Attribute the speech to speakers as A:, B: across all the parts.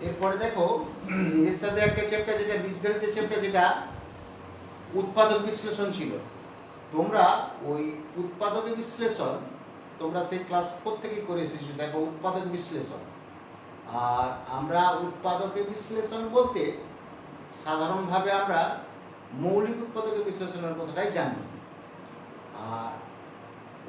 A: এরপরে দেখো এর সাথে একটা চ্যাপ্টার যেটা বীজগণিতের চ্যাপ্টার যেটা উৎপাদক বিশ্লেষণ ছিল। তোমরা ওই উৎপাদক বিশ্লেষণ তোমরা সেই ক্লাস 4 থেকেই করে এসেছো। দেখো উৎপাদক বিশ্লেষণ, আর আমরা উৎপাদকের বিশ্লেষণ বলতে সাধারণভাবে আমরা মৌলিক উৎপাদকের বিশ্লেষণের কথাটাই জানি। আর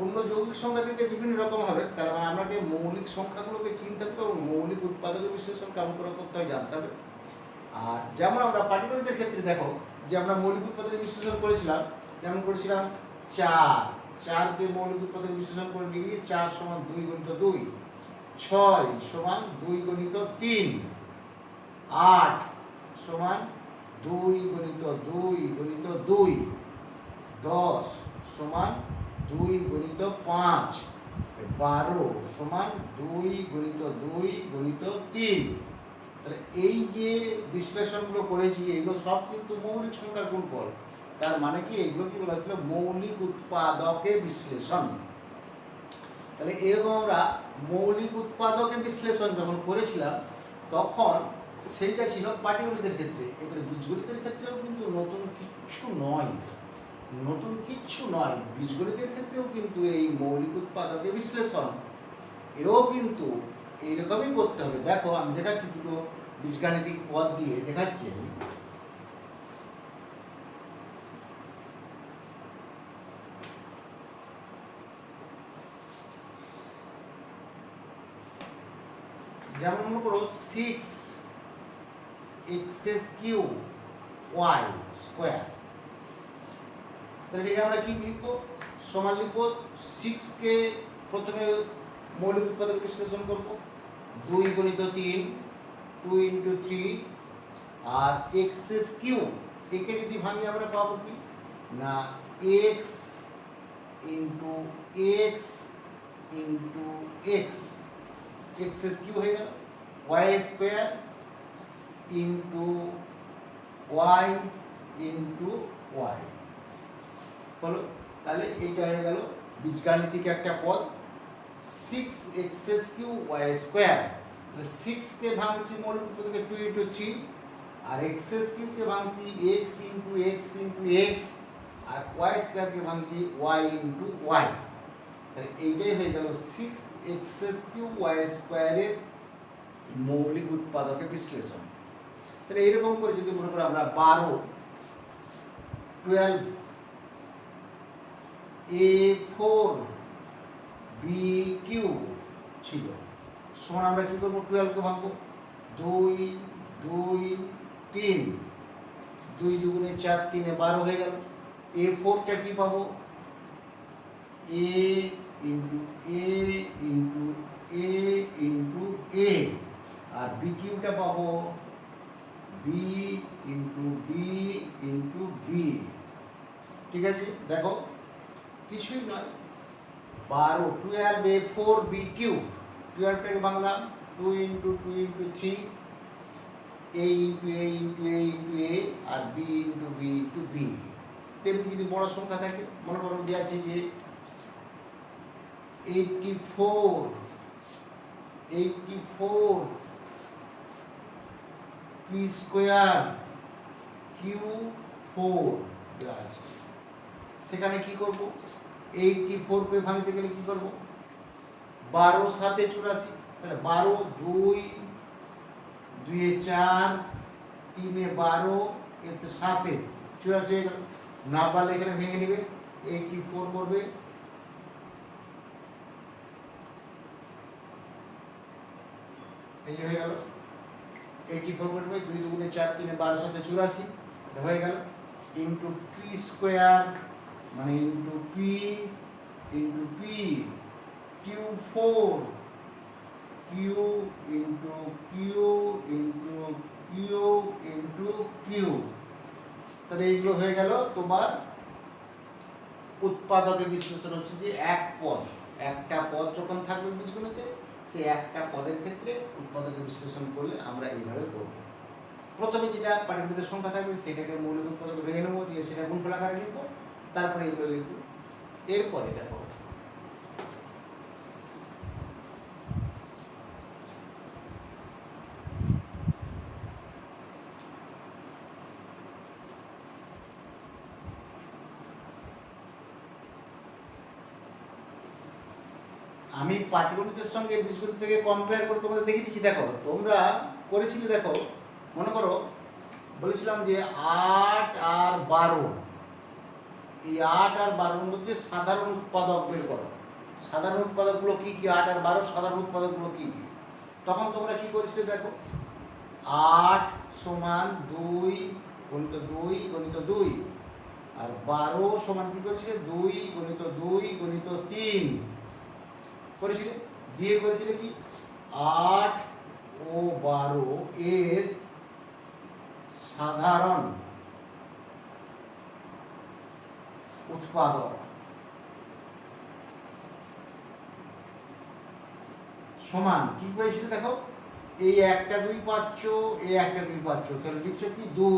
A: অন্য যৌগিক সংখ্যা দিতে বিভিন্ন রকম হবে, তার মানে আমাকে মৌলিক সংখ্যাগুলোকে চিনতে হবে এবং মৌলিক উৎপাদকের বিশ্লেষণ কেমন করে করতে হয় জানতে হবে। আর যেমন আমরা পাটিগণিতের ক্ষেত্রে দেখো যে আমরা মৌলিক উৎপাদকের বিশ্লেষণ করেছিলাম, যেমন করেছিলাম 4কে মৌলিক উৎপাদকের বিশ্লেষণ করে নিয়ে 4 সমান 2 গুণিত 2, 6 সমান 2 গুণিত 3, 8 সমান 2 গুণিত 2 গুণিত 2, 10 সমান 2 গুণিত 5, 12 সমান 2 গুণিত 2 গুণিত 3। তাহলে এই যে বিশ্লেষণগুলো করেছি এগুলো সব কিন্তু মৌলিক সংখ্যার গুণফল। তার মানে কি এগুলো কি বলা হচ্ছিল মৌলিক উৎপাদকের বিশ্লেষণ। তাহলে এরকম আমরা মৌলিক উৎপাদকের বিশ্লেষণ যখন করেছিলাম তখন সেইটা ছিল পাটিগণিতের ক্ষেত্রে। এবারে বীজগণিতের ক্ষেত্রেও কিন্তু নতুন কিচ্ছু নয়, বীজগণিতের ক্ষেত্রেও কিন্তু এই মৌলিক উৎপাদকের বিশ্লেষণ এও কিন্তু এইরকমই করতে হবে। দেখো আমি দেখাচ্ছি দুটো বীজগাণিতিক পদ দিয়ে দেখাচ্ছি আমি। যেমন মনে করো 6x³ y²। তাহলে এটাকে আমরা কি লিখবো? সমান লিখবো 6কে প্রথমে মৌলিক উৎপাদক বিশ্লেষণ করব 2 গুণিত 3, 2 ইন্টু 3, আর x³ একে যদি ভাঙি আমরা পাবো কি না x into x into x, x³ হয়ে গেল, y² into y into y হলো। তাহলে এইটা হয়ে গেল বীজগাণিতিক একটা পদ 6x³ y²। 6কে ভাঙছি মৌলিক উৎপাদকে 2 ইন্টু 3, আর x³ কে ভাঙছি x into x into x, আর y² কে ভাঙছি y ইন্টু y। তাহলে এইটাই হয়ে গেল 6x³ y² এর মৌলিক উৎপাদকের বিশ্লেষণ। তাহলে এইরকম করে যদি মনে করো আমরা 12 A4 B3 ছিল সমান আমরা কি করবো 12কে ভাঙবো 2 2 3, 2 দুগুণে 4, 3 12 হয়ে গেল। A4টা কি পাবো A into A into A into A, আর B3টা পাবো B into B into B। ঠিক আছে, দেখো কিছুই নয় 12 A4 B3, 12টাকে বাংলাম 2 into 2 into 3, A into A into A into A, আর B into B into B। তেমনি যদি বড় সংখ্যা থাকে মনে করো দেওয়া আছে যে 84 P² Q4 দেওয়া আছে, সেখানে কি করব 84কে ভাঙতে গেলে কি করব 12 7 84, তাহলে 12 2 2 4 3 12 এতে 7 84 না পারলে এখানে ভেঙে নেবে 84 করবে, এই হয়ে গেল 84 করবে 2 দুগুণে 4 3 12 7 84 হয়ে গেল, ইন্টু P² মানে into P into P Q4 Q into Q into Q into Q। তাহলে এইগুলো হয়ে গেল তোমার উৎপাদকের বিশ্লেষণ। হচ্ছে যে একটা পদ যখন থাকবে বীজগণিতে সেই একটা পদের ক্ষেত্রে উৎপাদকের বিশ্লেষণ করলে আমরা এইভাবে করব। প্রথমে যেটা পাটিগণিতের সংখ্যা থাকবে সেটাকে মৌলিক উৎপাদকে ভেঙে নেবো, দিয়ে সেটা গুণফল আকারে লিখবো, তারপরে এগুলো লিখবো। এরপরে দেখো আমি পাটিগণিতের সঙ্গে বীজগণিত থেকে কম্পেয়ার করে তোমাদের দেখিয়ে দিচ্ছি। দেখো তোমরা করেছিলে, দেখো মনে করো বলেছিলাম যে 8 আর 12, এই 8 আর 12-র মধ্যে সাধারণ উৎপাদক বের করো। সাধারণ উৎপাদকগুলো কী কী? 8 আর 12 সাধারণ উৎপাদকগুলো কী কী? তখন তোমরা কী করেছিলে দেখো, 8 সমান 2 গণিত 2 গণিত 2, আর 12 সমান কী করেছিলে? 2 গণিত 2 গণিত 3 করেছিলে। দিয়ে করেছিলে কি 8 ও 12 এর সাধারণ উৎপাদক সমান কি পেয়েছিল দেখো, এই একটা 2 পাচ্ছ, এই একটা 2 পাচ্ছ, তাহলে লিখছো কি 2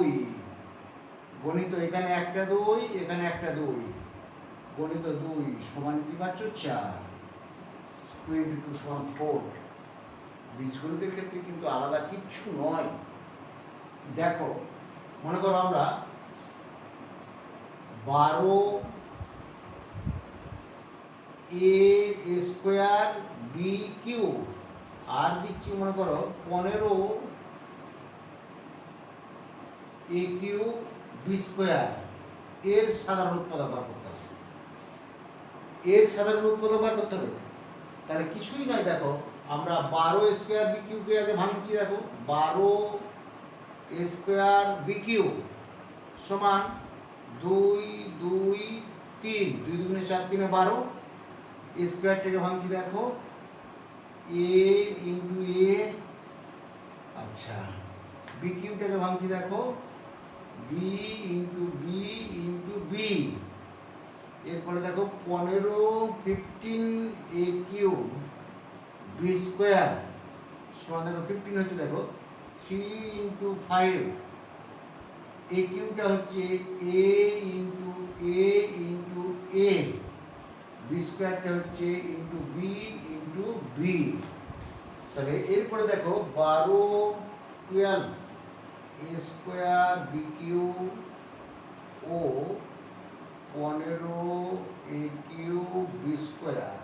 A: গণিত এখানে একটা 2, এখানে একটা 2 গণিত 2 সমান কি পাচ্ছ 4, 2 × 2 সমান 4। বীজগণিতের ক্ষেত্রে কিন্তু আলাদা কিচ্ছু নয়। দেখো মনে করো আমরা 12 a স্কোয়ার বি কিউ, আর দিচ্ছি মনে করো 15 a কিউ বি স্কোয়ার, এর সাধারণ উৎপাদক বার করতে হবে। এর সাধারণ উৎপাদক বার করতে হবে, তাহলে কিছুই নয়। দেখো আমরা 12 স্কোয়ার বি কিউকে আগে ভাঙছি। দেখো 12 স্কোয়ার বি কিউ সমান 2 2 3, 2 2 4 3 12, স্কোয়ারটাকে ভাঙছি। দেখো এ ইন্টু এ, আচ্ছা বি কিউটাকে ভাঙছি। দেখো B into B into B, এরপরে দেখো 15 15 এ কিউ বি স্কোয়ার সমান দেখো 15 হচ্ছে দেখো 3 × 5, এ কিউটা হচ্ছে এ into A into A, B স্কোয়ারটা হচ্ছে ইন্টু বি ইন্টু বি। তাহলে এরপরে দেখো 12 12 এ স্কোয়ার বি কিউ ও 15 এ কিউ বি স্কোয়ার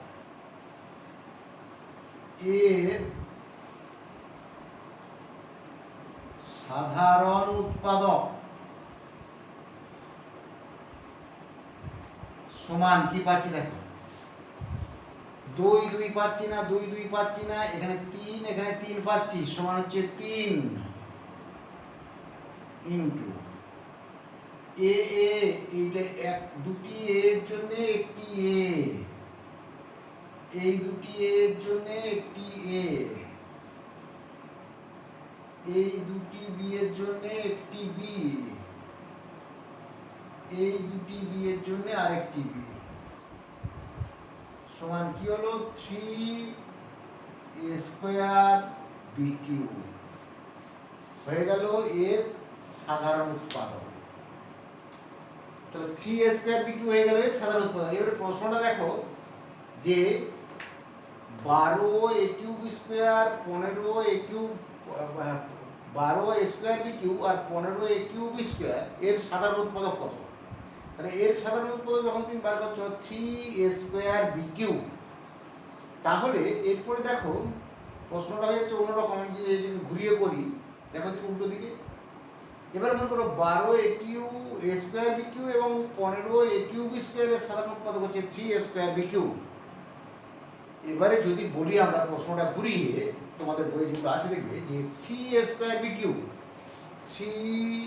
A: এর সাধারণ উৎপাদক সমান কি পাচ্ছি দেখো, 2 2 পাচ্ছি না, 2 2 পাচ্ছি না, এখানে 3 এখানে 3 পাচ্ছি, সমান হচ্ছে 3 ইন্টু এ এ, এইটা দুটি এর জন্য একটি এ, এই দুটি এর জন্য একটি এ, এই দুটি বি এর জন্য একটি বি, এই দুটি বি এর জন্য আরেকটি বি, সমান কি হলো 3 এ স্কোয়ার বি কিউ হয়ে গেল এর সাধারণ উৎপাদক। তাহলে 3 এ স্কোয়ার বি কিউ হয়ে গেল এর সাধারণ উৎপাদক। এবারে প্রশ্নটা দেখো যে 12 এ কিউ বি স্কোয়ার 15 এ কিউ 12 এ স্কোয়ার বি কিউ আর 15 এ কিউ বি স্কোয়ার এর সাধারণ উৎপাদক কত? তাহলে এর সাধারণ উৎপাদক যখন তুমি বার করছো 3 এ স্কোয়ার বি কিউ, তাহলে এরপরে দেখো প্রশ্নটা হয়ে যাচ্ছে অন্যরকম, যদি ঘুরিয়ে করি দেখো উল্টো দিকে। এবার মনে করো 12 এ কিউ এ স্কোয়ার বি কিউ এবং 15 এ কিউ বি স্কোয়ারের সাধারণ উৎপাদক হচ্ছে 3 এ স্কোয়ার বি কিউ। এবারে যদি বলি আমরা প্রশ্নটা ঘুরিয়ে, তোমাদের বইয়ে যেগুলো আছে দেখবে যে 3 A square B Q, 3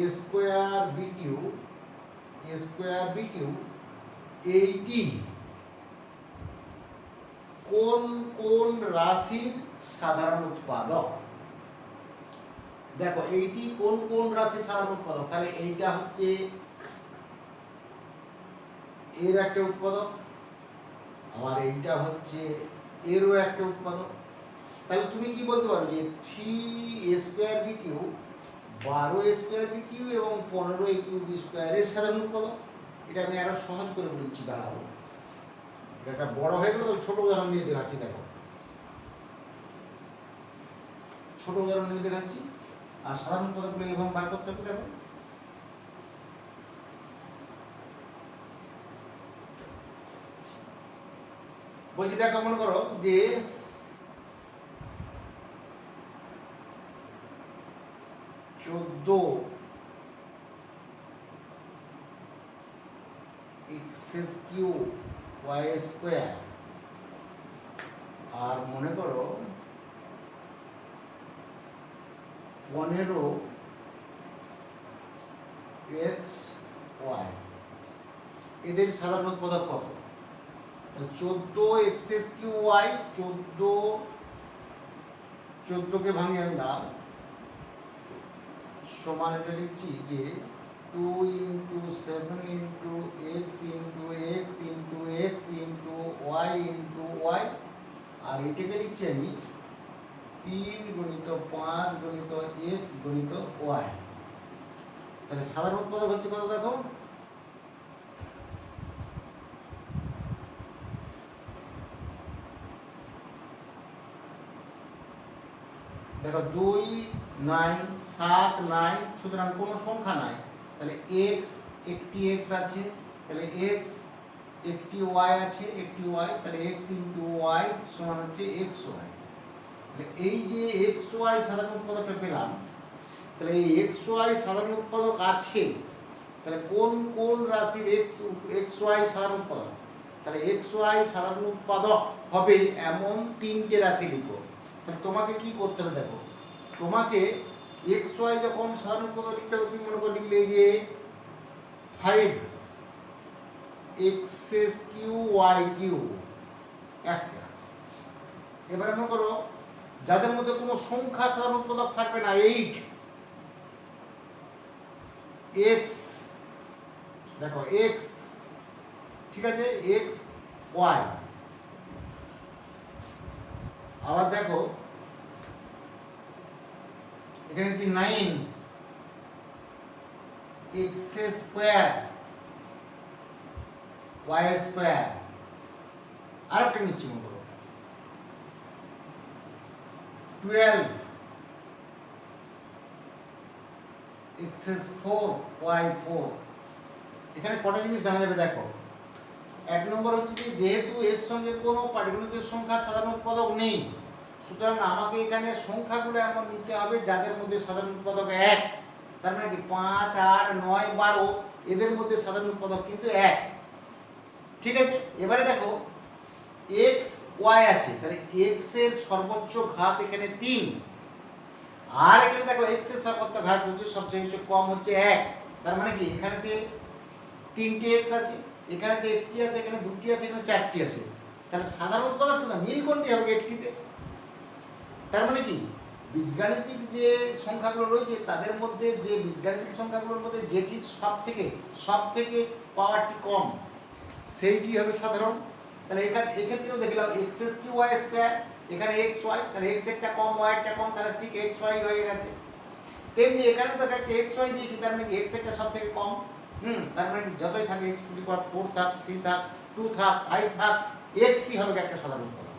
A: A square B Q square B Q এইটি কোন কোন রাশির সাধারণ উৎপাদক? দেখো এইটি কোন কোন রাশির সাধারণ উৎপাদক, তাহলে এইটা হচ্ছে এর একটা উৎপাদক, আবার এইটা হচ্ছে এরও একটা উৎপাদক। তাহলে তুমি কি বলতে পারো যে 3 A square B Q 12 A square B Q এবং 15 এ কিউ বি স্কোয়ারের সাধারণ উৎপাদক? এটা আমি আরো সহজ করে বলছি, দাঁড়াবো, এটা একটা বড় হয়ে গেল, ছোট উদাহরণ নিয়ে দেখাচ্ছি। দেখো ছোট উদাহরণ নিয়ে দেখাচ্ছি, আর সাধারণ উৎপাদকগুলো এভাবে বার করতে হবে। দেখো বলছি দেখো মনে করো যে চোদ্দ এক্স কিউ ওয়াই স্কোয়ার আর মনে করো 15 এক্স ওয়াই, এদের সাধারণ উৎপাদক কত? 14 এক্স কিউ ওয়াই, 14কে ভাঙি আমি দাঁড়াবো সমান, এটা লিখছি যে 2 into 7 into X into X into X into Y, আর এটাকে লিখছি আমি 3 গুণিত 5 গুণিত এক্স গুণিত ওয়াই। তাহলে সাধারণ উৎপাদক হচ্ছে কত দেখো? দেখো 2 9 7 9, সুতরাং কোনো সংখ্যা নাই, তাহলে এক্স একটি এক্স আছে, তাহলে এক্স একটি ওয়াই আছে, একটি ওয়াই, তাহলে এক্স ইন্টু ওয়াই সমান হচ্ছে এক্স ওয়াই। তাহলে এই যে এক্স ওয়াই সাধারণ উৎপাদকটা পেলাম, তাহলে এই এক্স ওয়াই সাধারণ উৎপাদক আছে, তাহলে কোন কোন রাশির এক্স ওয়াই সাধারণ উৎপাদক? তাহলে এক্স ওয়াই সাধারণ উৎপাদক হবে এমন 3টে রাশি লিখো। তাহলে তোমাকে কি করতে হবে দেখো, তোমাকে এক্স ওয়াই যখন সাধারণ উৎপাদক লিখতে হবে, তুমি মনে করে লিখলে যে 5 এক্স কিউ ওয়াই কিউ একটা। এবারে মনে করো যাদের মধ্যে কোনো সংখ্যা সাধারণ উৎপাদক থাকবে না, 8 এক্স, দেখো এক্স, ঠিক আছে, এক্স ওয়াই। আবার দেখো এখানে যে 9 এক্স স্কোয়ার ওয়াই স্কোয়ার। আর একটা নিচ্ছি মনে করো 12 x4 y4। এখানে কটা জিনিস জানা যাবে দেখো। এক নম্বর হচ্ছে যে যেহেতু এর সঙ্গে কোনো পাটিগণিতের সংখ্যা সাধারণ উৎপাদক নেই, সুতরাং আমাকে এখানে সংখ্যাগুলো এমন নিতে হবে যাদের মধ্যে সাধারণ উৎপাদক 1। তার মানে কি 5 8 9 12 এদের মধ্যে সাধারণ উৎপাদক কিন্তু 1। ঠিক আছে, এবারে দেখো x y আছে, তাহলে x এর সর্বোচ্চ ঘাত এখানে 3, আর এখানে দেখো x এর সর্বোচ্চ ঘাত হচ্ছে সবচেয়ে কম হচ্ছে 1। তার মানে কি এখানেতে 3টে x আছে, এখানেতে একটি আছে, এখানে দুটি আছে, এখানে 4টি আছে। তাহলে সাধারণ উৎপাদক না মিল কোনটি হবে? একটিতে। তার মানে কি বীজগাণিতিক যে সংখ্যাগুলো রয়েছে তাদের মধ্যে, যে বীজগাণিতিক সংখ্যাগুলোর মধ্যে যেটির সব থেকে পাওয়ারটি কম সেইটি হবে সাধারণ। তাহলে এক্ষেত্রেও দেখলাম এক্স কিউ ওয়াই স্কোয়ার, এখানে এক্স ওয়াই, তাহলে এক্স একটা কম ওয়াই একটা কম, তাহলে ঠিক এক্স ওয়াই হয়ে গেছে। তেমনি এখানে তো একটা এক্স ওয়াই দিয়েছি, তার মানে কি এক্স একটা সব থেকে কম। তার মানে কি যতই থাকে এক্স টু দি পাওয়ার 4 থাক, 3 থাক, 2 থাক, 5 থাক, এক্সই হবে একটা সাধারণ উৎপাদক।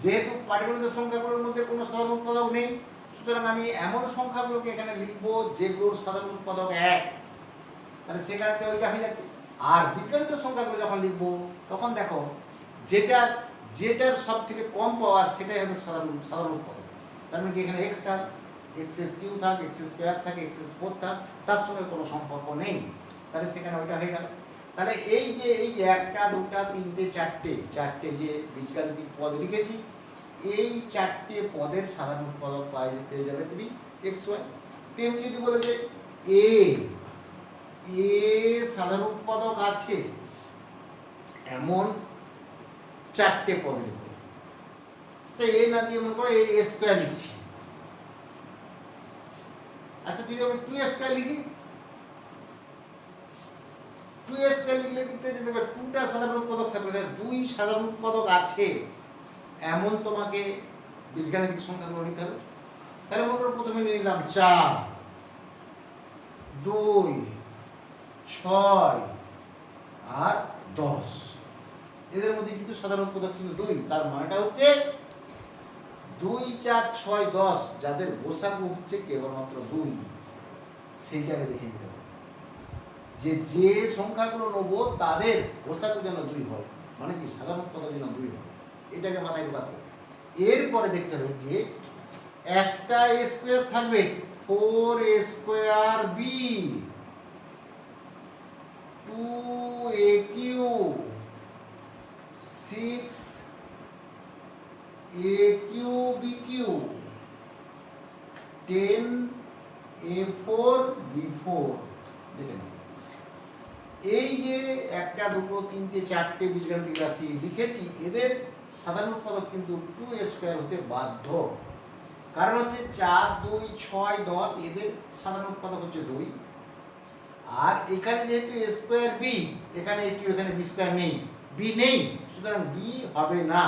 A: যেহেতু পাটিগণিতের সংখ্যাগুলোর মধ্যে কোনো সাধারণ উৎপাদক নেই, সুতরাং আমি এমন সংখ্যাগুলোকে এখানে লিখবো যেগুলোর সাধারণ উৎপাদক 1। তাহলে সেখানেতে ওইটা হয়ে যাচ্ছে। আর বীজগণিতের সংখ্যাগুলো যখন লিখবো তখন দেখো যেটার সব থেকে কম পাওয়ার সেটাই হবে সাধারণ উৎপাদক। তার মানে কি এখানে এক্স থাক, এক্স কিউ থাক, এক্স স্কোয়ার থাক, এক্স 4 থাক, তার সঙ্গে কোনো সম্পর্ক নেই, তাহলে সেখানে ওইটা হয়ে গেল। তাহলে এই যে একটা দুটা তিনটে চারটে যে বীজগাণিতিক পদ লিখেছি, এই 4টে পদের সাধারণ উৎপাদক পেয়ে যাবে তুমি এক্স ওয়াই। তেমনি যদি বলে যে এ সাধারণ উৎপাদক আছে এমন 4টে পদ লিখো। তো এ না দিয়ে মনে করো এ স্কোয়ার লিখছি। আচ্ছা তুই আমি 2 স্কোয়ার লিখি, 2 স্কোয়ার লিখলে দেখতে দেখো 2টা সাধারণ উৎপাদক থাকবে, 2 সাধারণ উৎপাদক আছে এমন তোমাকে বীজগাণিতিক সংখ্যাগুলো নিতে হবে। তাহলে মনে করো প্রথমে নিয়ে নিলাম 4 2 6 আর 10, এদের মধ্যে কিন্তু সাধারণ উৎপাদক কিন্তু 2। তার মানেটা হচ্ছে 2 4 6 10 যাদের গোসাগু হচ্ছে কেবলমাত্র 2, সেইটাকে দেখে নিতে হবে যে সংখ্যাগুলো নেবো তাদের গোসাগু যেন 2 হয়, মানে কি সাধারণ উৎপাদক যেন 2 হয়। এটাকে মাথায় ঢোকাতে হবে। এরপরে দেখতে হবে যে একটা এ স্কোয়ার থাকবে 4a square B 2aq 6aq bq 10a4 b4 দেখে নাও। এই যে একটা দুটো তিনটে চারটে বীজগাণিতিক রাশি লিখেছি, এদের সাধারণ উৎপাদক কিন্তু 2a স্কোয়ার হতে বাধ্য। কারণ হচ্ছে 4 2 6 10, এদের সাধারণ উৎপাদক হচ্ছে 2। আর এখানে যেহেতু a স্কোয়ার বি, এখানে a কিউ, এখানে বি স্কোয়ার নেই, বি নেই, সুতরাং বি হবে না।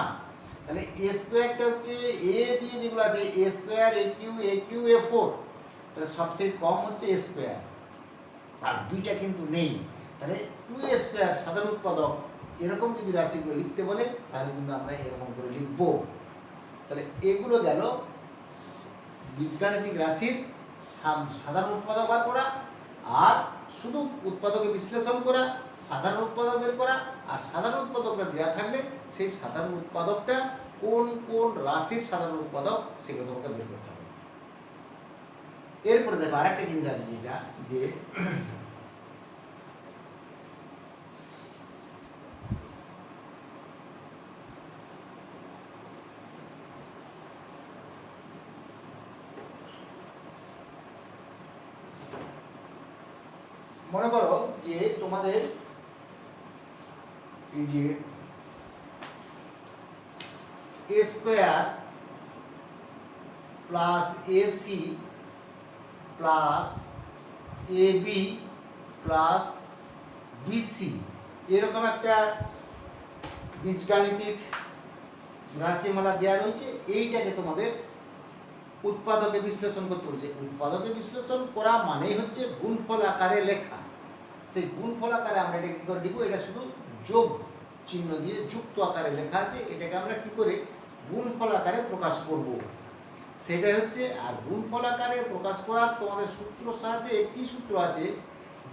A: তাহলে a স্কোয়ারটা হচ্ছে a দিয়ে যেগুলো আছে a square a Q a4, তাহলে সবথেকে কম হচ্ছে a স্কোয়ার, আর বিটা কিন্তু নেই। তাহলে 2a স্কোয়ার সাধারণ উৎপাদক এরকম যদি রাশিগুলো লিখতে বলে তাহলে কিন্তু আমরা এরকম করে লিখবো। তাহলে এগুলো গেল বীজগাণিতিক রাশির সাধারণ উৎপাদক বার করা, আর শুধু উৎপাদকে বিশ্লেষণ করা, সাধারণ উৎপাদক বের করা, আর সাধারণ উৎপাদকটা দেওয়া থাকলে সেই সাধারণ উৎপাদকটা কোন কোন রাশির সাধারণ উৎপাদক সেগুলো তোমাকে বের করতে হবে। এরপরে দেখো আরেকটা জিনিস আছে যেটা, যে মনে করো যে তোমাদের এই যে a square plus ac plus ab plus bc এরকম একটা বীজগাণিতিক রাশিমালা দেওয়া রয়েছে। এইটাকে তোমাদের উৎপাদকে বিশ্লেষণ করতে বলছে। উৎপাদকে বিশ্লেষণ করা মানেই হচ্ছে গুণফল আকারে লেখা। সেই গুণফল আকারে আমরা এটা কী করে লিখব, এটা শুধু যোগ চিহ্ন দিয়ে যুক্ত আকারে লেখা আছে, এটাকে আমরা কি করে গুণফল আকারে প্রকাশ করব সেটাই হচ্ছে। আর গুণফল আকারে প্রকাশ করার তোমাদের সূত্র সাহায্যে একটি সূত্র আছে,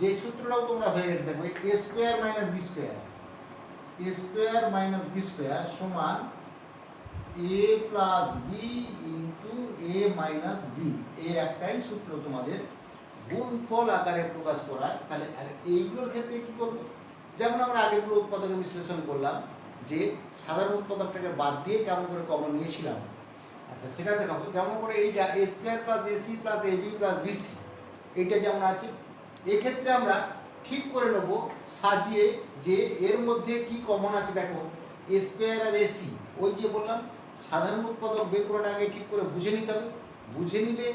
A: যে সূত্রটাও তোমরা হয়ে গেছে দেখবে, a square minus B square, a square minus B square সমান a plus B into A minus B. এই একটাই সূত্র তোমাদের গুণফল আকারে প্রকাশ করার। তাহলে আর এইগুলোর ক্ষেত্রে কি করব, যেমন আমরা আগেরগুলো উৎপাদকে বিশ্লেষণ করলাম, যে সাধারণ উৎপাদকটাকে বাদ দিয়ে কেমন করে কমন নিয়েছিলাম, আচ্ছা সেটা দেখাবো। যেমন করে এইটা a square plus AC plus AB plus BC, এইটা যেমন আছে, এক্ষেত্রে আমরা ঠিক করে নেব সাজিয়ে যে এর মধ্যে কি কমন আছে। দেখো a স্কোয়ার আর এসি, ওই যে বললাম সাধারণ উৎপাদক বের করার আগে ঠিক করে বুঝে নিতে হবে। বুঝে নিলে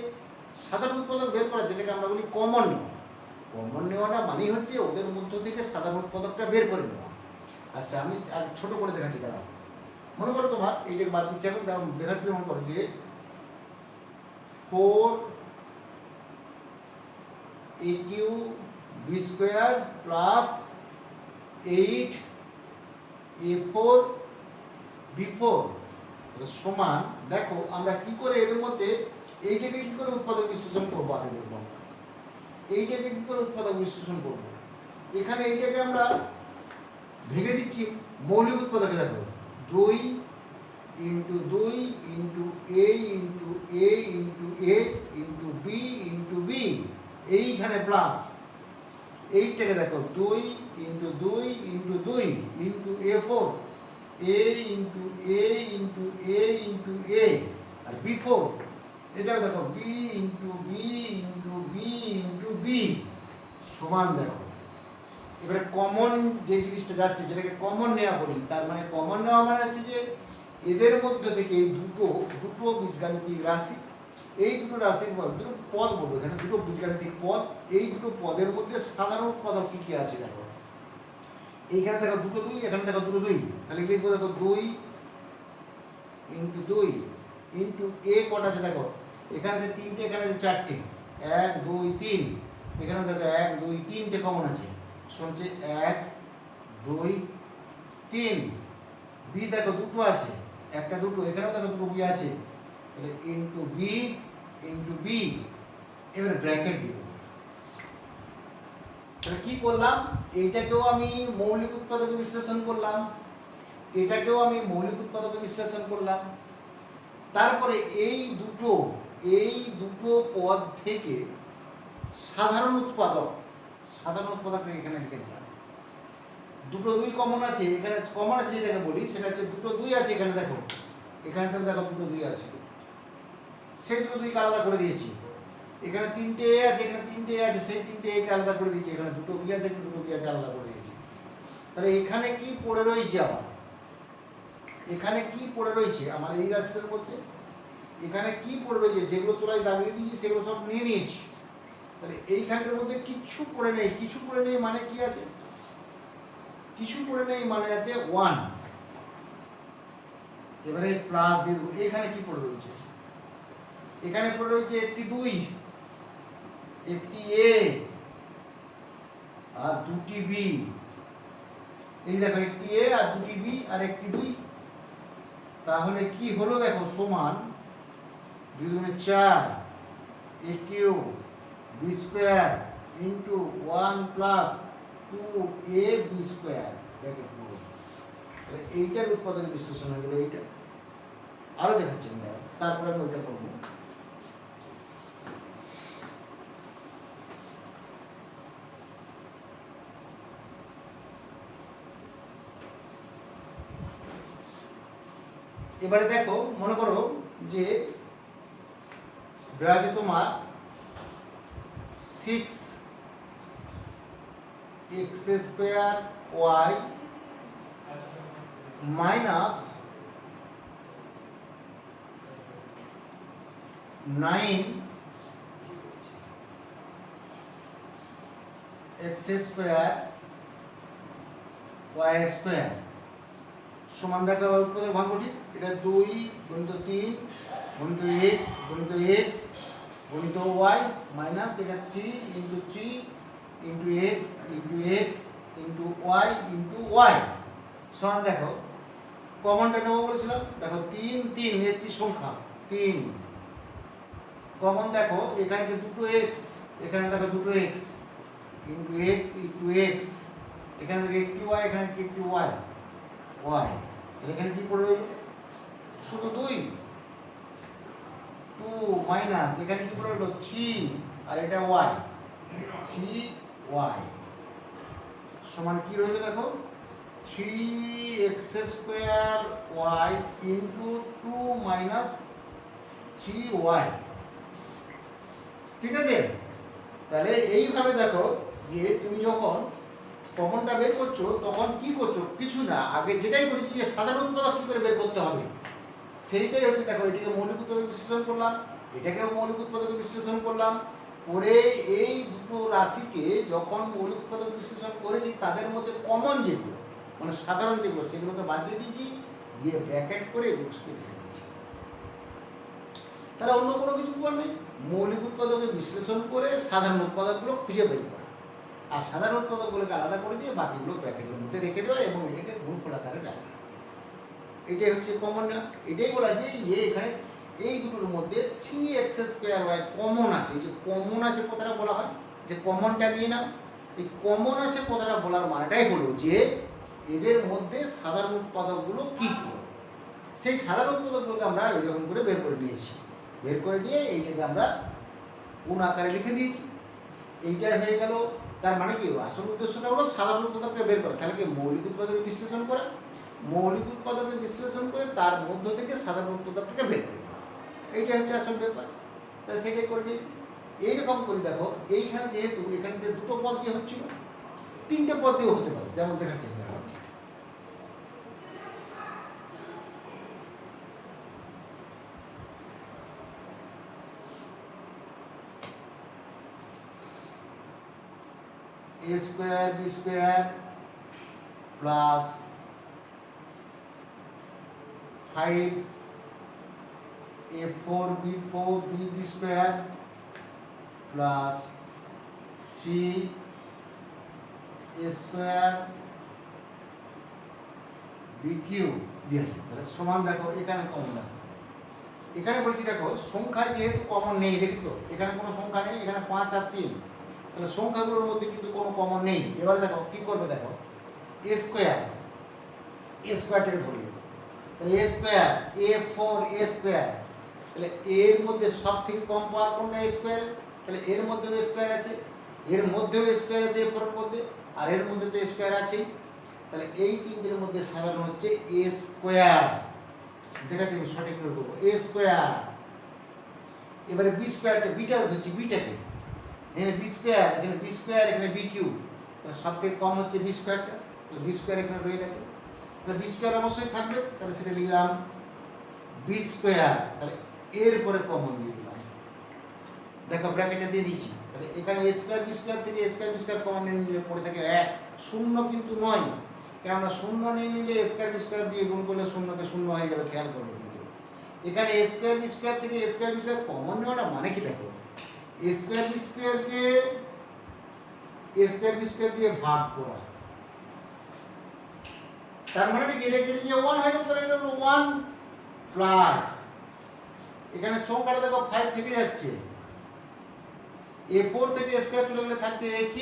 A: সাধারণ উৎপাদক বের করা, যেটাকে আমরা বলি কমন নেওয়া। কমন নেওয়াটা মানেই হচ্ছে ওদের মধ্য থেকে সাধারণ উৎপাদকটা বের করে নেওয়া। আচ্ছা আমি ছোট করে দেখাচ্ছি, তারা মনে করো তোমার এই যে বাদ দিচ্ছে, এখন দেখাচ্ছি, মনে করো যে 4aq B square plus 8a4 b4 সমান, দেখো আমরা কি করে এর মধ্যে এইটাকে কি করে উৎপাদক বিশ্লেষণ করবো আগে দেখবো। এইটাকে কি করে উৎপাদক বিশ্লেষণ করবো, এখানে এইটাকে আমরা ভেঙে দিচ্ছি মৌলিক উৎপাদকে। দেখো 2 into 2 into A into A into A into B into B, এইখানে প্লাস এইটাকে দেখো 2 into 2 into 2 into a4 a into A into A into A, আর b4 এটাও দেখো b into B into B into B সমান। দেখো এবারে common যে জিনিসটা যাচ্ছে, যেটাকে কমন নেওয়া বলি, তার মানে কমন নেওয়া মানে হচ্ছে যে এদের মধ্যে থেকে এই দুটো বীজগাণিতিক রাশি, এই দুটো রাশির দুটো পদ বলবো, এখানে দুটো বীজগাণিতিক পদ, এই দুটো পদের মধ্যে সাধারণ উৎপাদক কি কি আছে দেখো। এইখানে দেখো দুটো 2, এখানে দেখো দুটো 2, তাহলে লিখবো দেখো 2 ইন্টু 2 ইন্টু এ কটা আছে দেখো, এখানে আছে 3টে, এখানে আছে 4টে, 1 2 3, এখানে দেখো 1 2 3টে কমন আছে, শুনছে 1 2 3। বি দেখো দুটো আছে, একটা দুটো, এখানেও দেখো দুটো বি আছে, তাহলে ইন্টু বি ইন্টু বি, এবার ব্র্যাকেট দিয়ে দেবো। তাহলে কি করলাম, এইটাকেও আমি মৌলিক উৎপাদকে বিশ্লেষণ করলাম, এটাকেও আমি মৌলিক উৎপাদকে বিশ্লেষণ করলাম। তারপরে এই দুটো পদ থেকে সাধারণ উৎপাদক এখানে লিখে দিলাম। দুটো দুই কমন আছে, এখানে কমন আছে যেটাকে বলি সেটা হচ্ছে দুটো দুই আছে। এখানে দেখো, এখানে তো দেখো দুটো দুই আছে, সেই দুটো দুইকে আলাদা করে দিয়েছি। এখানে তিনটে এ আছে, এখানে তিনটে এ আছে, সেই তিনটে একে আলাদা করে দিয়েছি। এখানে দুটো বি আছে, দুটো বি আছে, আলাদা করে দিয়েছি। তাহলে এখানে কি পড়ে রয়েছে আমার, এখানে কি পড়ে রয়েছে আমার এই রাশিটার মধ্যে, এখানে কি পড়ে রয়েছে, যেগুলো তোরাই দাগিয়ে দিয়েছি সেগুলো সব নিয়ে নিয়েছি। তাহলে এইখানটার মধ্যে কিচ্ছু পড়ে নেই। কিছু পড়ে নেই মানে কি আছে, কিছু পড়ে নেই মানে আছে 1। এবারে প্লাস দিয়ে দেবো। এখানে কি পড়ে রয়েছে, এখানে পড়ে রয়েছে একটি 2, একটি এ আর দুটি বি। এই দেখো একটি এ আর দুটি বি আর একটি 2। তাহলে কি হলো দেখো, সমান 2 দুগুণে 4 a cube B square into 1 plus 2ab square bracket পুরো। তাহলে এইটার উৎপাদক বিশ্লেষণ হয়ে গেল। এইটা আরো দেখাচ্ছি আমি, তারপরে আমি ওইটা করবো। এবারে দেখো, মনে করো যে ব্রাজে তোমার 6x square y minus 9x square y square সমান দেখা ভাগ করি। এটা 2 গুণিত 3 গুণিত x গুণিত x গুণিত y মাইনাস এটা 3 into 3 into x into x into y into y সমান দেখো কমনটা নেবো বলেছিলাম। দেখো 3 3 একটি সংখ্যা 3 কমন। দেখো এখানে যে দুটো x, এখানে দেখো দুটো x into x into x, এখানে দেখো একটি y, এখানে একটি y y। এখানে কি পড়ে রইল, শুধু 2 মাইনাস এখানে কি পড়ে রইল 3 আর এটা y 3y সমান কি রইল দেখো 3x square y into 2 minus 3y। ঠিক আছে, তাহলে এইভাবে দেখো যে তুমি যখন কমনটা বের করছো তখন কি করছো, কিছু না, আগে যেটাই করেছি যে সাধারণ উৎপাদক কি করে বের করতে হবে সেইটাই হচ্ছে। দেখো এটাকে মৌলিক উৎপাদক বিশ্লেষণ করলাম, এটাকেও মৌলিক উৎপাদক বিশ্লেষণ করলাম করে এই দুটো রাশিকে যখন মৌলিক উৎপাদক বিশ্লেষণ করেছি তাদের মধ্যে কমন যেগুলো মানে সাধারণ যেগুলো সেগুলোকে বাদ দিয়ে দিয়েছি, দিয়ে ব্র্যাকেট করে এগুলোকে লিখে দিয়েছি। তাহলে অন্য কোনো কিছু করার নেই, মৌলিক উৎপাদকে বিশ্লেষণ করে সাধারণ উৎপাদকগুলো খুঁজে বের করা আর সাধারণ উৎপাদকগুলোকে আলাদা করে দিয়ে বাকিগুলো ব্র্যাকেটের মধ্যে রেখে দেওয়া এবং এটাকে গুণফল আকারে রাখা। এটাই হচ্ছে কমন। এটাই বলা যে এখানে এই দুটোর মধ্যে 3x স্কয়ার y কমন আছে। যে কমন আছে কথাটা বলা হয় যে কমনটা নিয়ে নাও। এই কমন আছে কথাটা বলার মানেটাই হলো যে এদের মধ্যে সাধারণ উৎপাদকগুলো কী কী, সেই সাধারণ উৎপাদকগুলোকে আমরা এরকম করে বের করে নিয়েছি। বের করে নিয়ে এইটাকে আমরা গুণ আকারে লিখে দিয়েছি। এইটাই হয়ে গেল। তার মানে কি, আসল উদ্দেশ্যটা হলো সাধারণ উৎপাদককে বের করা। তাহলে কি মৌলিক উৎপাদকে বিশ্লেষণ করা, মৌলিক উৎপাদকে বিশ্লেষণ করে তার মধ্য থেকে সাধারণ উৎপাদকটাকে বের করে নেওয়া, এইটাই হচ্ছে আসল ব্যাপার। তাই সেটাই করে নিয়েছি। এইরকম করে দেখো এইখানে যেহেতু এখানে দুটো পদ দিয়ে হচ্ছিল, 3টে পদ দিয়েও হতে পারে, যেমন দেখাচ্ছে দেখো a square b square plus 5a4 b4 b square plus 3a square b cube দিয়েছে। তাহলে সমান দেখো এখানে কমন দেখো, এখানে বলছি দেখো সংখ্যায় যেহেতু কমন নেই, দেখি তো এখানে কোনো সংখ্যা নেই, এখানে 5 আর 3, তাহলে সংখ্যাগুলোর মধ্যে কিন্তু কোনো কমন নেই। এবারে দেখো কি করবে, দেখো a স্কয়ার এ স্কোয়ারটাকে ধরলে, তাহলে এ স্কোয়ার A4 এ স্কোয়ার, তাহলে এর মধ্যে সব থেকে কম পাওয়ার কোনটা এ স্কোয়ার, তাহলে এর মধ্যেও এ স্কোয়ার আছে, এর মধ্যেও এ স্কোয়ার আছে A4 এর মধ্যে, আর এর মধ্যে তো এ স্কোয়ার আছেই, তাহলে এই তিনটের মধ্যে সাধারণ হচ্ছে এ স্কোয়ার। দেখাচ্ছি আমি সঠিক করে করবো, এ স্কোয়ার। এবারে বি স্কোয়ারটা, বিটা হচ্ছে বিটাকে, এখানে বি স্কোয়ার, এখানে বি স্কোয়ার, এখানে বি কিউ, তাহলে সব থেকে কম হচ্ছে বি স্কোয়ারটা, তাহলে বি স্কোয়ার এখানে রয়ে গেছে, তাহলে বি স্কোয়ার অবশ্যই থাকবে, তাহলে সেটা লিখলাম বি স্কোয়ার, তাহলে এর পরে কমন দিয়ে দিলাম, দেখো ব্র্যাকেটে দিয়ে দিয়েছি, তাহলে এখানে এ স্কোয়ার বি স্কোয়ার থেকে এ স্কোয়ার বি স্কোয়ার কমন নিয়ে নিলে পড়ে থাকে 1, শূন্য কিন্তু নয়, কেননা শূন্য নিয়ে নিলে এ স্কোয়ার বি স্কোয়ার দিয়ে গুণ করলে শূন্যকে শূন্য হয়ে যাবে, খেয়াল করবে। কিন্তু এখানে এ স্কোয়ার বি স্কোয়ার থেকে এ স্কোয়ার বি স্কোয়ার কমন নেওয়াটা মানে কি, দেখো এ স্কোয়ার বি স্কোয়ারকে এ স্কোয়ার বি স্কোয়ার দিয়ে ভাগ করা, তার মানে কি এটা কেটে দিয়ে 1 হয়ে যাবে, তাহলে এটা হলো 1 প্লাস, এখানে সংখ্যাটা দেখো 5 থেকে যাচ্ছে, A4 থেকে A স্কয়ার চলে গেলে থাকছে AQ,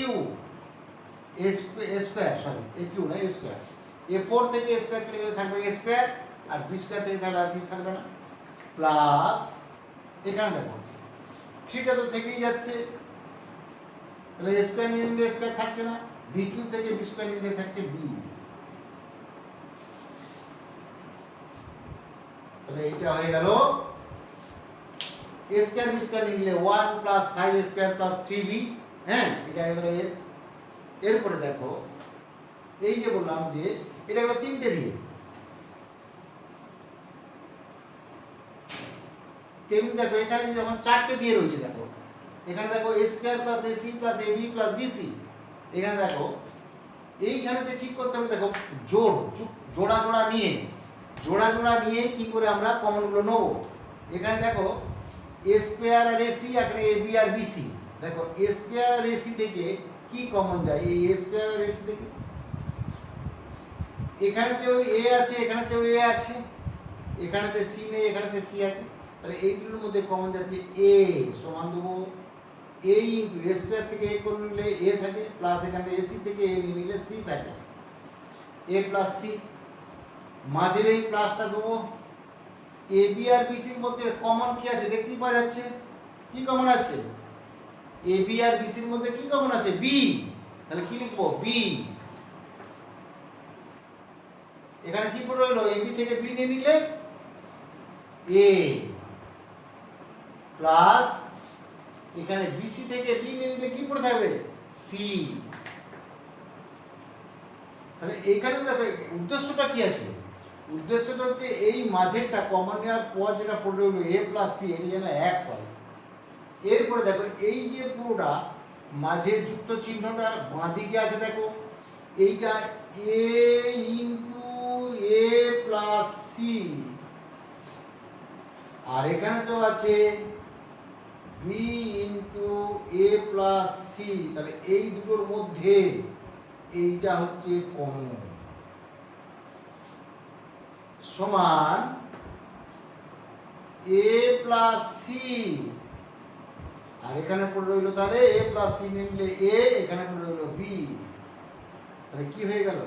A: A square sorry AQ না A স্কয়ার, A4 থেকে A স্কয়ার চলে গেলে থাকবে A স্কয়ার, আর B স্কয়ার থেকে তাহলে আর কিছু থাকবে না, প্লাস এখানে দেখো থ্রিটা তো থেকেই যাচ্ছে, তাহলে A স্কয়ার নিয়ে নিলে A স্কয়ার থাকছে না, BQ থেকে B স্কয়ার নিলে থাকছে B, তাহলে এটা হয়ে গেল a স্কয়ার বি স্কয়ার নিলে 1 প্লাস 5 স্কয়ার প্লাস 3b, হ্যাঁ এটা হলো এরপরে দেখো এই যে বললাম যে এটা হলো তিনটে দিয়ে, তেমনি দেখো এখানে যখন চারটে দিয়ে রয়েছে, দেখো এখানে দেখো a square plus ac plus ab plus bc, এখানে দেখো এইখানেতে ঠিক করতে হবে, দেখো জোড়া জোড়া নিয়ে কি করে আমরা কমনগুলো নেব, এখানে দেখো a স্কয়ার আর ac, এখানে ab আর bc, দেখো a স্কয়ার আর ac থেকে কি কমন যায়, এই a স্কয়ার আর ac থেকে এখানেতেও a আছে, এখানেতেও a আছে, এখানেতে c নেই, এখানেতে c আছে, তাহলে এই দুটোর মধ্যে কমন যাচ্ছে a সমান দেবো a ইনটু a স্কয়ার থেকে a করে নিলে a থাকে, প্লাস এখানে ac থেকে a নিয়ে নিলে c থাকে, a প্লাস c, মাঝের এই প্লাসটা দেবো, এ বি আর বি সির মধ্যে কমন কি আছে দেখতেই পাওয়া যাচ্ছে, কি কমন আছে, এ বি আর বি সির মধ্যে কি কমন আছে, বি, তাহলে কি লিখবো বি, এখানে কি পড়ে রইলো, এ বি থেকে বি নিয়ে নিলে এ, প্লাস এখানে বি সি থেকে বি নিয়ে নিলে কি পড়ে থাকবে সি, তাহলে এইখানে দেখো উদ্দেশ্যটা কি আছে, উদ্দেশ্যটা হচ্ছে এই মাঝেরটা কমন নেওয়ার পর যেটা পড়ে রইল a প্লাস সি, এটা যেন 1 হয়, এরপরে দেখো এই যে পুরোটা মাঝের যুক্ত চিহ্নটা বাঁ দিকে আছে, দেখো এইটা a into a plus C, আর এখানে তো আছে b into a plus C, তাহলে এই দুটোর মধ্যে এইটা হচ্ছে কমন, সমান a প্লাস সি, আর এখানে পড়ে রইল তাহলে a প্লাস সি নিলে a, এখানে পড়ে রইল b, তাহলে কি হয়ে গেল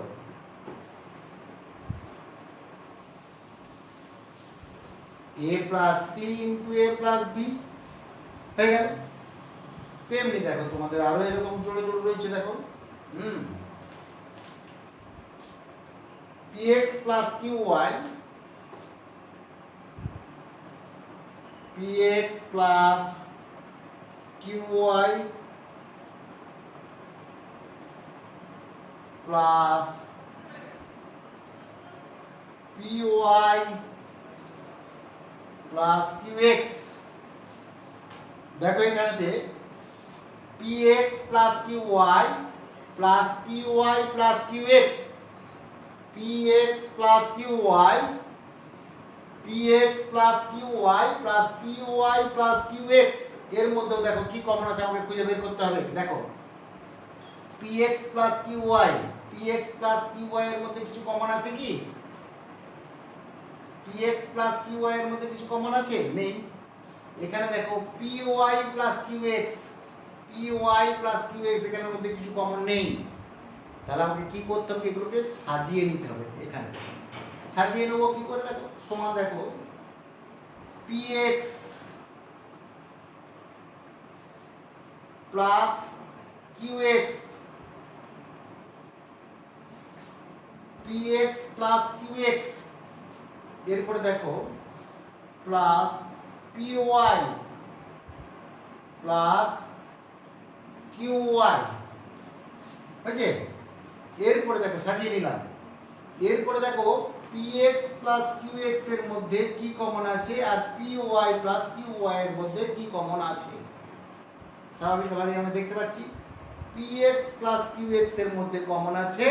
A: a plus C into a plus b হয়ে গেল। তেমনি দেখো তোমাদের আরো এরকম জোড়ে জোড়ে রয়েছে, দেখো px plus qy, px plus qy plus py plus qx, দেখো এখানেতে px plus qy plus py plus qx, px plus qy, px plus qy plus py plus qx, এর মধ্যে দেখো কি কমন আছে আমাকে খুঁজে বের করতে হবে, দেখো px plus qy, px plus qy এর মধ্যে কিছু কমন আছে কি, px plus qy এর মধ্যে কিছু কমন আছে নেই, এখানে দেখো py plus qx, py plus qx এখানের মধ্যে কিছু কমন নেই, তাহলে আমাকে কি করতে হবে, এগুলোকে সাজিয়ে নিতে হবে, এখানে সাজিয়ে নেবো কি করে দেখো, সমান দেখো px plus qx, px plus qx, এরপরে দেখো প্লাস py প্লাস qy হয়েছে। এরপরে দেখো সাজিয়ে নিলাম, এরপরে দেখো px প্লাস qx এর মধ্যে কি কমন আছে আর py প্লাস qy এর মধ্যে কি কমন আছে। স্বাভাবিকভাবে আমরা দেখতে পাচ্ছি px প্লাস qx এর মধ্যে কমন আছে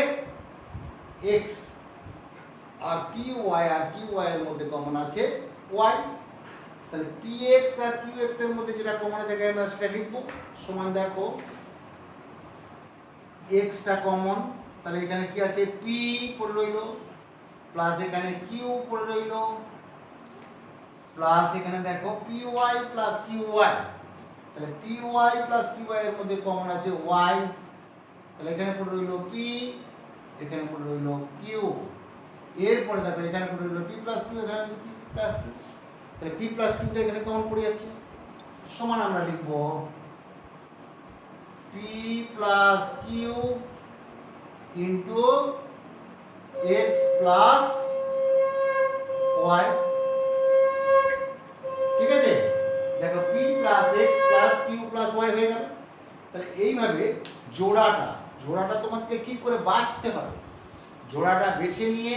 A: x, আর py আর qy এর মধ্যে কমন আছে y। তাহলে px আর qx এর মধ্যে যেটা কমন আছে আমরা সেটা লিখব, সমান দেখো x টা কমন, তাহলে এখানে কি আছে p পড়ে রইল, প্লাস এখানে q পড়ে রইল, প্লাস এখানে দেখো py প্লাস qy, তাহলে py প্লাস qy এর মধ্যে কমন আছে y, তাহলে এখানে পড়ে রইল p, এখানে পড়ে রইল q, এরপরে দেখো এখানে পড়ে রইল p প্লাস q, এখানে p প্লাস q, তাহলে p প্লাস q টা এখানে কমন পড়ে যাচ্ছে, সমান আমরা লিখব p plus q into x plus y। ঠিক আছে, দেখো p plus x plus q plus y হয়ে গেল। তাহলে এইভাবে জোড়াটা তোমাকে কি করে বাছতে হবে, জোড়াটা বেছে নিয়ে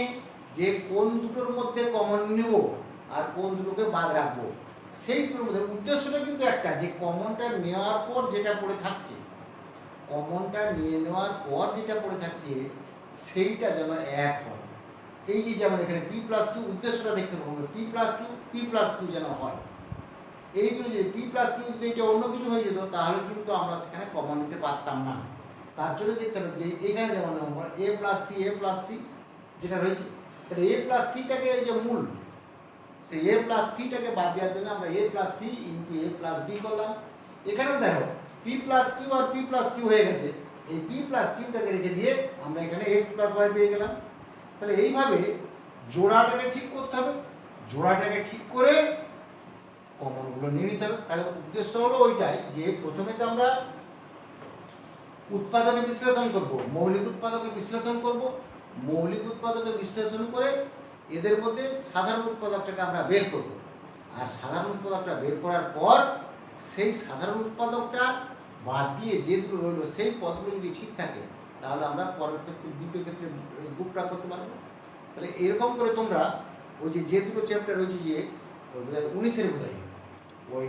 A: যে কোন দুটোর মধ্যে কমন নেব আর কোন দুটোকে বাদ রাখবো, সেই দুটোর মধ্যে উদ্দেশ্যটা কিন্তু একটা, যে কমনটা নেওয়ার পর যেটা পড়ে থাকছে, কমনটা নিয়ে নেওয়ার পর যেটা পড়ে থাকছে সেইটা যেন এক হয়। এই যে যেমন এখানে p প্লাস কিউ, উদ্দেশ্যটা দেখতে পাবো p প্লাস কিউ যেন হয়। এই দুটো যে p প্লাস কিউ যদি এটা অন্য কিছু হয়ে যেত তাহলে কিন্তু আমরা সেখানে কমন নিতে পারতাম না। তার জন্য দেখতে হবে যে এখানে যেমন a প্লাস সি যেটা রয়েছে, তাহলে a প্লাস সিটাকে এই যে মূল, সেই a প্লাস সিটাকে বাদ দেওয়ার জন্য আমরা a plus C into a plus B করলাম। এখানেও দেখো p প্লাস কিউ আর p প্লাস কিউ হয়ে গেছে, এই p প্লাস কিউটাকে রেখে দিয়ে আমরা এখানে x প্লাস ওয়াই পেয়ে গেলাম। তাহলে এইভাবে জোড়াটাকে ঠিক করতে হবে, জোড়াটাকে ঠিক করে কমনগুলো নিয়ে নিতে হবে। তাহলে উদ্দেশ্য হলো ওইটাই যে প্রথমে তো আমরা উৎপাদকে বিশ্লেষণ করব, মৌলিক উৎপাদকে বিশ্লেষণ করব, মৌলিক উৎপাদকে বিশ্লেষণ করে এদের মধ্যে সাধারণ উৎপাদকটাকে আমরা বের করব, আর সাধারণ উৎপাদকটা বের করার পর সেই সাধারণ উৎপাদকটা বাদ দিয়ে যে দুটো রইল সেই পদগুলো যদি ঠিক থাকে তাহলে আমরা পরের ক্ষেত্রে দ্বিতীয় ক্ষেত্রে গ্রুপটা করতে পারবো। তাহলে এরকম করে তোমরা ওই যে দুটো চ্যাপ্টার রয়েছে যে ওই বোধ হয় 19-এর বোধ হয়, ওই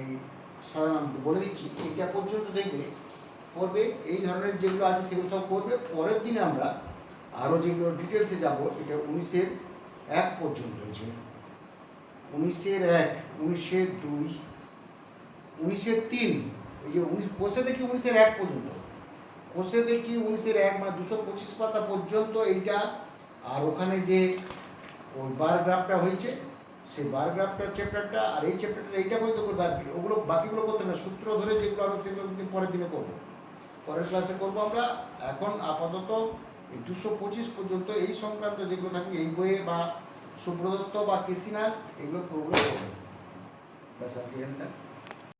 A: সাধারণ বলে দিচ্ছি এইটা পর্যন্ত দেখবে করবে, এই ধরনের যেগুলো আছে সেগুলো সব করবে। পরের দিনে আমরা আরও যেগুলো ডিটেলসে যাব, এটা 19-এর 1 পর্যন্ত রয়েছে, 19-এর 1, 19-এর 2, 19-এর 3, এই যে 19 কোষে দেখি 19-এর 1 পর্যন্ত, কোষে দেখি 19-এর 1 মানে 225 পাতা পর্যন্ত এইটা। আর ওখানে যে ওই বার গ্রাফটা হয়েছে সেই বার গ্রাফটার চ্যাপ্টারটা আর এই চ্যাপ্টারটা এইটা পর্যন্ত করবো, আর ওগুলো বাকিগুলো করতে না, সূত্র ধরে যেগুলো হবে সেগুলো কিন্তু পরের দিনে করবো, পরের ক্লাসে করবো আমরা। এখন আপাতত এই 225 পর্যন্ত এই সংক্রান্ত যেগুলো থাকবে এই বইয়ে বা সুব্রদত্ত বা কেসিনা এগুলো প্রোগ্রাম করবো। ব্যাস আজকে এখানে